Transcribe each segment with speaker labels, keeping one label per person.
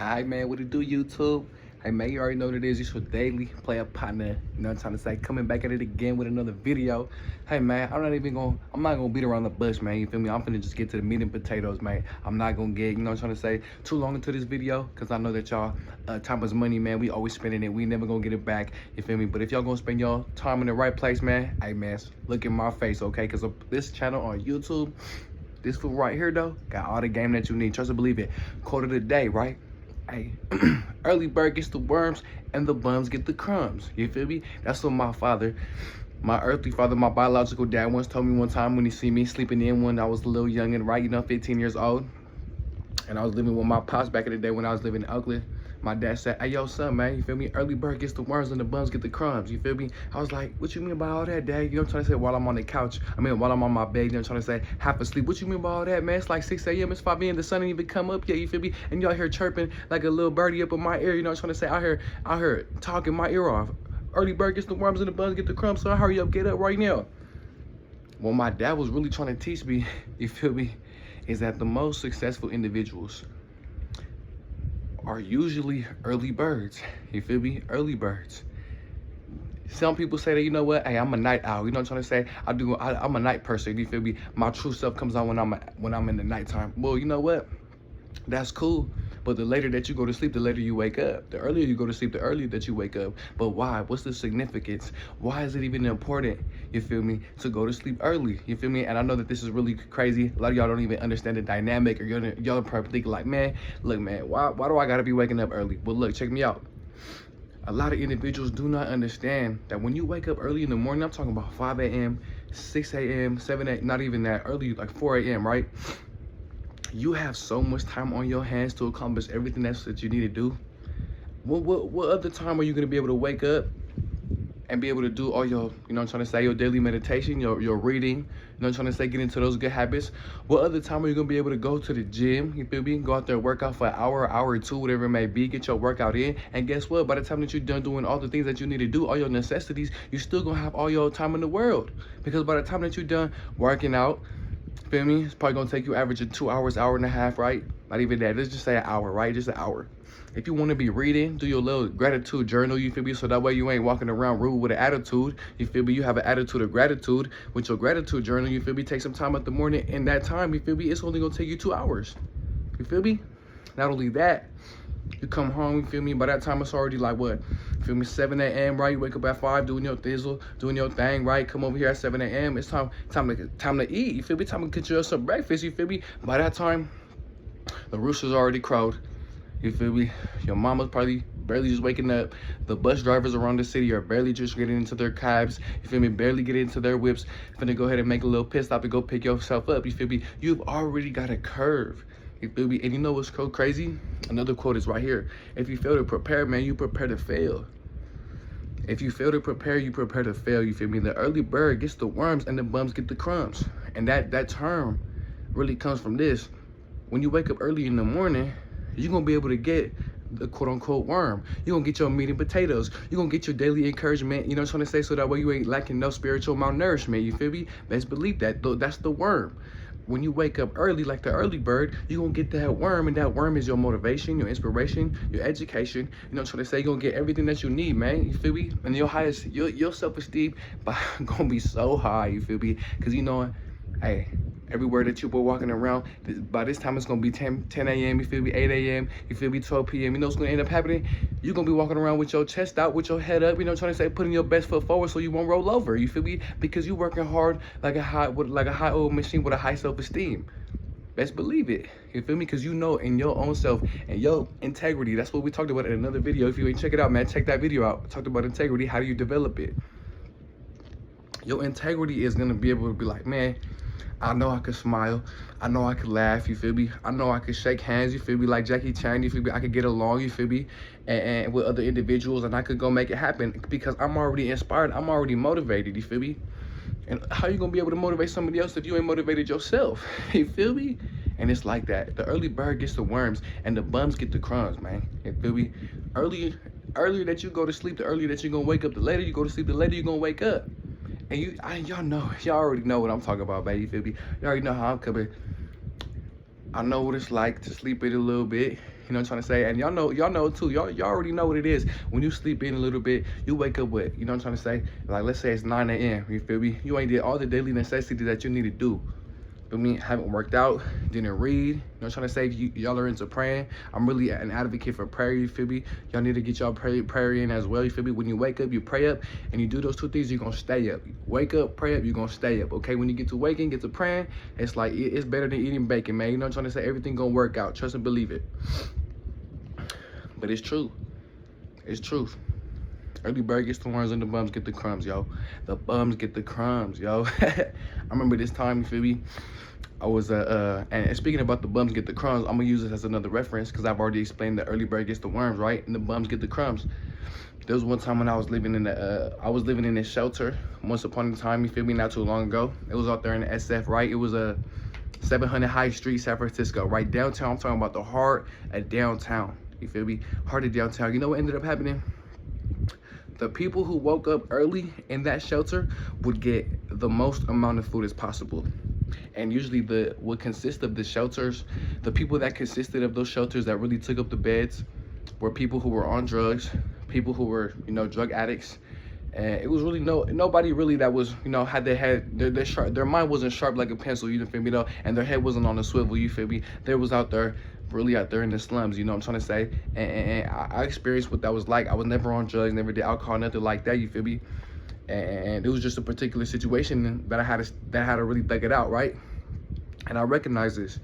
Speaker 1: Alright, man, what it do, YouTube? Hey, man, you already know what it is. It's your daily player partner. You know what I'm trying to say? Coming back at it again with another video. Hey, man, I'm not gonna beat around the bush, man. You feel me? I'm finna just get to the meat and potatoes, man. I'm not gonna get, you know what I'm trying to say, too long into this video, because I know that y'all, time is money, man. We always spending it. We never gonna get it back. You feel me? But if y'all gonna spend your time in the right place, man, hey, man, look in my face, okay? Because this channel on YouTube, this fool right here, though, got all the game that you need. Trust and believe it. Quote of the day, right? Hey, early bird gets the worms and the bums get the crumbs. You feel me? That's what my earthly father, my biological dad once told me one time when he see me sleeping in when I was a little young and right, 15 years old. And I was living with my pops back in the day when I was living in Oakland. My dad said, hey, yo, son, man, you feel me? Early bird gets the worms and the bums get the crumbs. You feel me? I was like, what you mean by all that, Dad? You know what I'm trying to say? While I'm on the couch, while I'm on my bed, you know what I'm trying to say? Half asleep. What you mean by all that, man? It's like 6 a.m., it's 5 a.m., the sun ain't even come up yet, you feel me? And y'all here chirping like a little birdie up in my ear, you know what I'm trying to say? I heard talking my ear off. Early bird gets the worms and the bums get the crumbs, so hurry up, get up right now. What my dad was really trying to teach me, you feel me, is that the most successful individuals are usually early birds. You feel me? Early birds. Some people say that, you know what, hey, I'm a night owl. You know what I'm trying to say? I'm a night person. You feel me? My true self comes out when I'm in the nighttime. Well, you know what? That's cool. But the later that you go to sleep, the later you wake up. The earlier you go to sleep, the earlier that you wake up. But why? What's the significance? Why is it even important, you feel me, to go to sleep early? You feel me? And I know that this is really crazy. A lot of y'all don't even understand the dynamic, or y'all probably think like, man, look, man, why do I gotta be waking up early? Well, look, check me out. A lot of individuals do not understand that when you wake up early in the morning, I'm talking about 5 a.m., 6 a.m., 7 a.m., not even that early, like 4 a.m., right? You have so much time on your hands to accomplish everything that you need to do. What other time are you gonna be able to wake up and be able to do all your, you know what I'm trying to say, your daily meditation, your reading, you know what I'm trying to say, get into those good habits? What other time are you gonna be able to go to the gym, you feel me, go out there, work out for an hour or two, whatever it may be, get your workout in, and guess what, by the time that you're done doing all the things that you need to do, all your necessities, you're still gonna have all your time in the world. Because by the time that you're done working out, feel me, it's probably gonna take you averaging 2 hours, hour and a half, right? Not even that, let's just say an hour, right? Just an hour. If you want to be reading, do your little gratitude journal, you feel me? So that way you ain't walking around rude with an attitude, you feel me? You have an attitude of gratitude with your gratitude journal, you feel me? Take some time at the morning, and that time, you feel me, it's only gonna take you 2 hours. You feel me? Not only that, you come home, you feel me? By that time, it's already like what? You feel me? 7 a.m., right? You wake up at 5, doing your thizzle, doing your thing, right? Come over here at 7 a.m. It's time to eat. You feel me? Time to get you some breakfast. You feel me? By that time, the rooster's already crowed. You feel me? Your mama's probably barely just waking up. The bus drivers around the city are barely just getting into their cabs. You feel me? Barely getting into their whips. Finna go ahead and make a little pit stop and go pick yourself up. You feel me? You've already got a curve. You feel me? And you know what's so crazy? Another quote is right here. If you fail to prepare, man, you prepare to fail. If you fail to prepare, you prepare to fail. You feel me? The early bird gets the worms and the bums get the crumbs. And that term really comes from this. When you wake up early in the morning, you're gonna be able to get the quote-unquote worm. You're gonna get your meat and potatoes. You're gonna get your daily encouragement, you know what I'm trying to say, so that way you ain't lacking no spiritual malnourishment, you feel me? Best believe that, though, that's the worm. When you wake up early, like the early bird, you're gonna get that worm, and that worm is your motivation, your inspiration, your education, you know what I'm trying to say? You're gonna get everything that you need, man, you feel me? And your self-esteem gonna be so high, you feel me? Because you know, hey, everywhere that you were walking around, by this time it's gonna be 10 a.m., you feel me, 8 a.m., you feel me, 12 p.m. You know what's gonna end up happening? You're gonna be walking around with your chest out, with your head up, you know what I'm trying to say, putting your best foot forward so you won't roll over, you feel me? Because you're working hard like a high old machine with a high self-esteem. Best believe it, you feel me? Because you know in your own self and your integrity, that's what we talked about in another video. If you ain't check it out, man, check that video out. I talked about integrity, how do you develop it? Your integrity is gonna be able to be like, man, I know I could smile. I know I could laugh, you feel me? I know I could shake hands, you feel me? Like Jackie Chan, you feel me? I could get along, you feel me? And with other individuals, and I could go make it happen because I'm already inspired. I'm already motivated, you feel me? And how you gonna be able to motivate somebody else if you ain't motivated yourself? You feel me? And it's like that. The early bird gets the worms and the bums get the crumbs, man. You feel me? Earlier that you go to sleep, the earlier that you're gonna wake up. The later you go to sleep, the later you're gonna wake up. And y'all already know what I'm talking about, baby. You feel me? You already know how I'm coming. I know what it's like to sleep in a little bit. You know what I'm trying to say? And y'all know too. Y'all already know what it is. When you sleep in a little bit, you wake up with, you know what I'm trying to say? Like, let's say it's 9 a.m. You feel me? You ain't did all the daily necessities that you need to do. I mean, haven't worked out, didn't read. You know what I'm trying to say? Y'all are into praying. I'm really an advocate for prayer, you feel me? Y'all need to get y'all prayer in as well, you feel me? When you wake up, you pray up, and you do those two things, you're gonna stay up. Wake up, pray up, you're gonna stay up, okay? When you get to waking, get to praying, it's like, it's better than eating bacon, man. You know what I'm trying to say? Everything gonna work out. Trust and believe it. But it's true. It's truth. Early bird gets the worms and the bums get the crumbs, yo. The bums get the crumbs, yo. I remember this time, you feel me? I was, and speaking about the bums get the crumbs, I'm gonna use this as another reference because I've already explained that early bird gets the worms, right? And the bums get the crumbs. There was one time when I was living in this shelter once upon a time, you feel me, not too long ago. It was out there in the SF, right? It was a 700 High Street, San Francisco, right? Downtown. I'm talking about the heart of downtown, you feel me? Heart of downtown. You know what ended up happening? The people who woke up early in that shelter would get the most amount of food as possible. And usually what consist of the shelters, the people that consisted of those shelters that really took up the beds were people who were on drugs, people who were, you know, drug addicts. And it was really nobody really that was, you know, had their mind wasn't sharp like a pencil, you feel me though, and their head wasn't on a swivel, you feel me? They was out there, really out there in the slums, you know what I'm trying to say? And I experienced what that was like. I was never on drugs, never did alcohol, nothing like that, you feel me? And it was just a particular situation that I had to really thug it out, right? And I recognize this.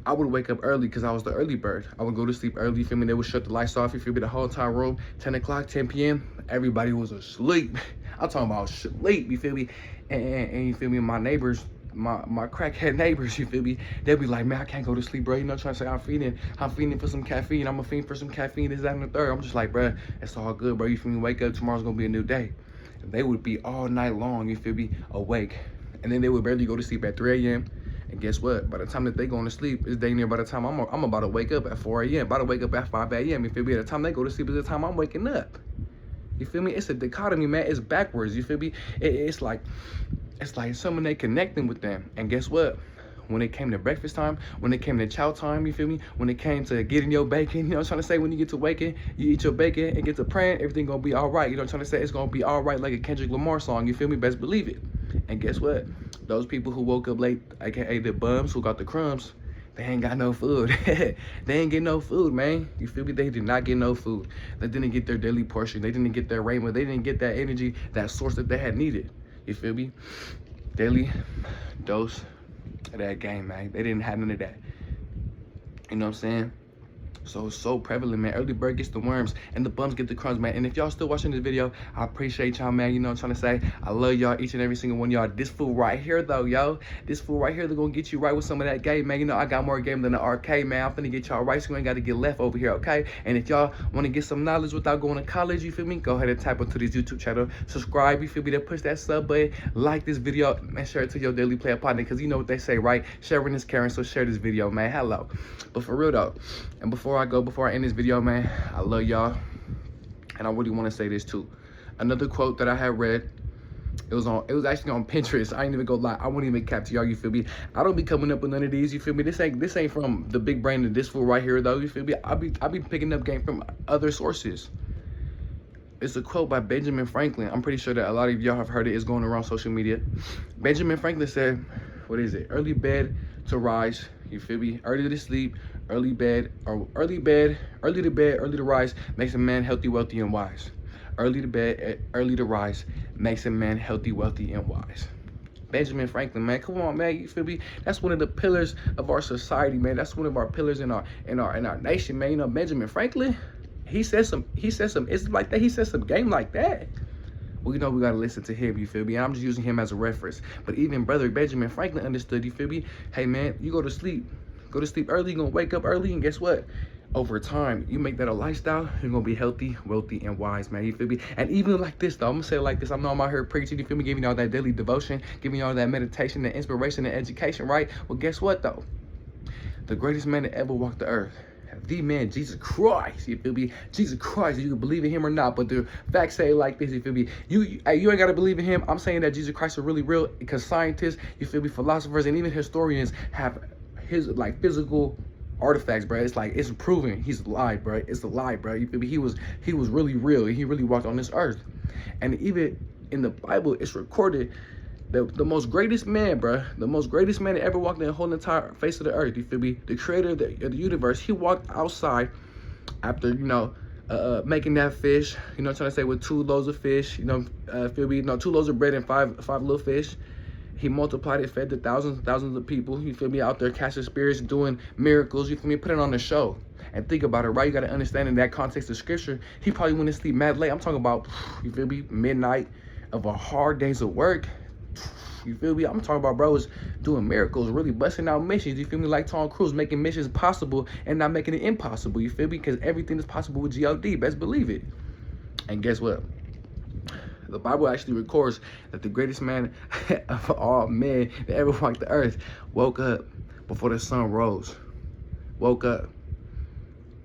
Speaker 1: I would wake up early because I was the early bird. I would go to sleep early, you feel me? They would shut the lights off, you feel me? The whole entire room, 10 o'clock, 10 p.m., everybody was asleep. I'm talking about sleep, you feel me? And you feel me? My neighbors, my crackhead neighbors, you feel me? They'll be like, man, I can't go to sleep, bro. You know, trying to say I'm feeding for some caffeine. I'm a fiend for some caffeine, this, that, and the third. I'm just like, bro, it's all good, bro. You feel me? Wake up, tomorrow's gonna be a new day. They would be all night long, you feel me, awake. And then they would barely go to sleep at 3 a.m. And guess what? By the time that they going to sleep, it's dang near by the time I'm about to wake up at 4 a.m., about to wake up at 5 a.m., you feel me? At the time they go to sleep is the time I'm waking up. You feel me? It's a dichotomy, man. It's backwards, you feel me? It's like someone they connecting with them. And guess what? When it came to breakfast time, when it came to chow time, you feel me? When it came to getting your bacon, you know what I'm trying to say? When you get to waking, you eat your bacon and get to praying, everything gonna be all right. You know what I'm trying to say? It's gonna be all right like a Kendrick Lamar song, you feel me? Best believe it. And guess what? Those people who woke up late, aka the bums who got the crumbs, they ain't got no food. They ain't get no food, man. You feel me? They did not get no food. They didn't get their daily portion. They didn't get their raiment. They didn't get that energy, that source that they had needed. You feel me? Daily dose of that game, man. They didn't have none of that. You know what I'm saying? So it's so prevalent, man. Early bird gets the worms and the bums get the crumbs, man. And if y'all still watching this video, I appreciate y'all, man. You know what I'm trying to say? I love y'all, each and every single one of y'all. This food right here, though, yo. This food right here, they're gonna get you right with some of that game, man. You know, I got more game than the arcade, man. I'm finna get y'all right, so you ain't gotta get left over here, okay? And if y'all wanna get some knowledge without going to college, you feel me? Go ahead and type into this YouTube channel. Subscribe, you feel me? Then push that sub button, like this video, and share it to your daily player partner. Because you know what they say, right? Sharing is caring, so share this video, man. Hello. But for real, though, and before I end this video, man, I love y'all, and I really want to say this too. Another quote that I had read, it was actually on Pinterest. I ain't even gonna lie, I won't even cap to y'all, you feel me? I don't be coming up with none of these, you feel me? This ain't from the big brain of this fool right here, though, you feel me? I be picking up game from other sources. It's a quote by Benjamin Franklin. I'm pretty sure that a lot of y'all have heard it. It's going around social media. Benjamin Franklin said, what is it? Early bed to rise, you feel me? Early to sleep, early to bed, early to rise makes a man healthy, wealthy, and wise. Early to bed, early to rise makes a man healthy, wealthy, and wise. Benjamin Franklin, man, come on, man, you feel me? That's one of the pillars of our society, man. That's one of our pillars in our nation, man. You know, Benjamin Franklin, he said some it's like that. He said some game like that. Well, you know, we gotta listen to him, you feel me? And I'm just using him as a reference. But even brother Benjamin Franklin understood, you feel me? Hey, man, you go to sleep early, you're gonna wake up early, and guess what? Over time, you make that a lifestyle, you're gonna be healthy, wealthy, and wise, man, you feel me? And even like this, though, I'm gonna say it like this. I know I'm out here preaching, you feel me? Giving y'all that daily devotion, giving y'all that meditation, and inspiration, and education, right? Well, guess what, though? The greatest man that ever walked the earth, the man, Jesus Christ, you feel me? Jesus Christ, you can believe in him or not, but the facts say it like this, you feel me? You ain't gotta believe in him. I'm saying that Jesus Christ is really real because scientists, you feel me, philosophers, and even historians have his like physical artifacts, bro. It's like, it's proven he's alive, bro. It's a lie, bro. You feel me? He was really real. He really walked on this earth. And even in the Bible, it's recorded the most greatest man, bro, the most greatest man that ever walked the whole entire face of the earth, you feel me? The creator of the universe, he walked outside after, you know, making that fish, you know, trying to say, with 2 loaves of fish, you know, feel me? No, 2 loaves of bread and five little fish. He multiplied it, fed the thousands and thousands of people, you feel me, out there casting spirits, doing miracles, you feel me, putting on the show. And think about it, right? You got to understand, in that context of scripture, he probably went to sleep mad late. I'm talking about, you feel me, midnight of a hard days of work. You feel me? I'm talking about bros doing miracles, really busting out missions. You feel me? Like Tom Cruise, making missions possible and not making it impossible. You feel me? Because everything is possible with God. Best believe it. And guess what? The Bible actually records that the greatest man of all men that ever walked the earth woke up before the sun rose. Woke up.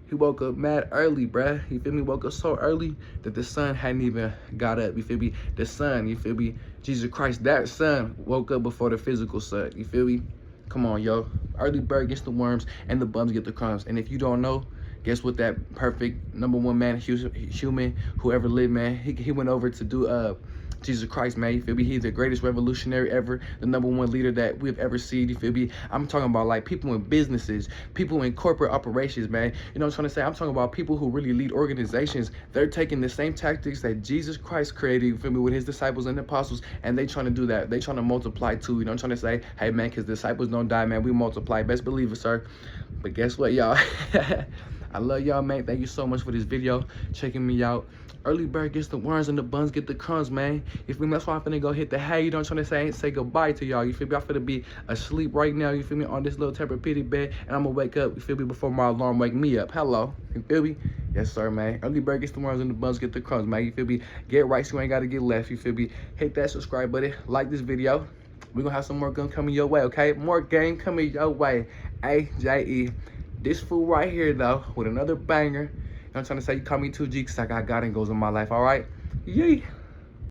Speaker 1: He woke up mad early, bruh. You feel me? Woke up so early that the sun hadn't even got up. You feel me? The sun, you feel me? Jesus Christ, that sun woke up before the physical sun. You feel me? Come on, yo. Early bird gets the worms and the bums get the crumbs. And if you don't know, guess what? That perfect #1 man, human, who ever lived, man. He went over to do Jesus Christ, man. You feel me? He's the greatest revolutionary ever, the #1 leader that we've ever seen. You feel me? I'm talking about like people in businesses, people in corporate operations, man. You know what I'm trying to say? I'm talking about people who really lead organizations. They're taking the same tactics that Jesus Christ created, you feel me, with his disciples and apostles, and they trying to do that. They trying to multiply too. You know what I'm trying to say? Hey, man, because disciples don't die, man. We multiply. Best believe it, sir. But guess what, y'all? I love y'all, man. Thank you so much for this video, checking me out. Early bird gets the worms and the buns get the crumbs, man. You feel me? That's why I'm finna go hit the hay. You know what I'm trying to say goodbye to y'all. You feel me? I'm finna be asleep right now, you feel me, on this little Tempur-Pedic bed, and I'm gonna wake up, you feel me, before my alarm wake me up. Hello. You feel me? Yes, sir, man. Early bird gets the worms and the buns get the crumbs, man. You feel me? Get right so you ain't gotta get left. You feel me? Hit that subscribe button. Like this video. We're gonna have some more gun coming your way, okay? More game coming your way. AJE. This fool right here, though, with another banger. You know what I'm trying to say? You call me 2G because I got God and goes in my life, all right? Yee.